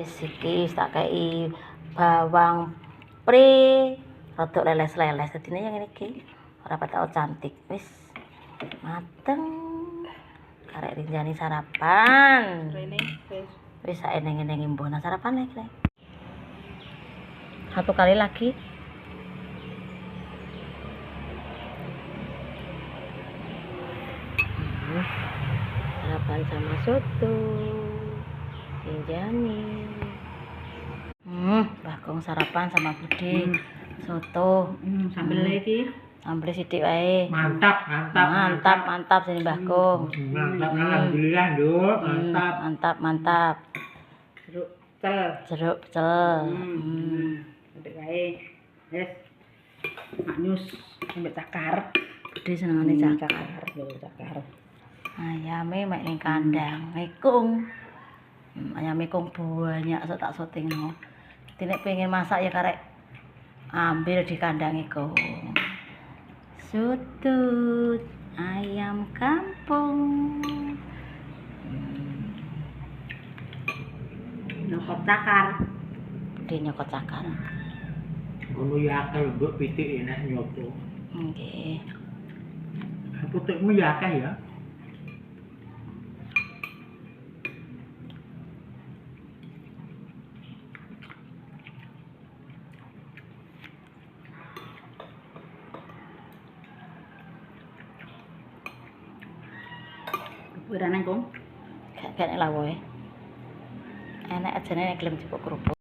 Wis iki tak kei bawang pre rodok leles-leles dadine yang ngene iki ora patok cantik. Wis mateng. Karek rinjani sarapan. Rene Wis sak eneng-eneng mbona sarapan iki. Satu kali lagi. Sarapan sama soto. Rinjani. Bagong sarapan sama Budi. Soto. Sambel iki. Sambel sithik wae. Mantap Sini Bagong. Mantap, alhamdulillah, Nduk. Mantap. Jeruk cel. Jeruk pecel. Ndek wae. Wis. Maknyus sampe cakar. Budi senengane Cakar. Cakar. Ayame mek ning kandang, mikung. Ayame kung banyak tak syutingno. Nek pengen masak ya karek ambil di kandang iku. Sutut ayam kampung. Nyokot cakar. Budi nyokot cakar. Ngono ya akeh mbok pitik enak nyoto. Nggih. Putukmu ya akeh ya. Wirane kong. Gak enak lah woe. Enak aja nek gelem jupuk kerupuk.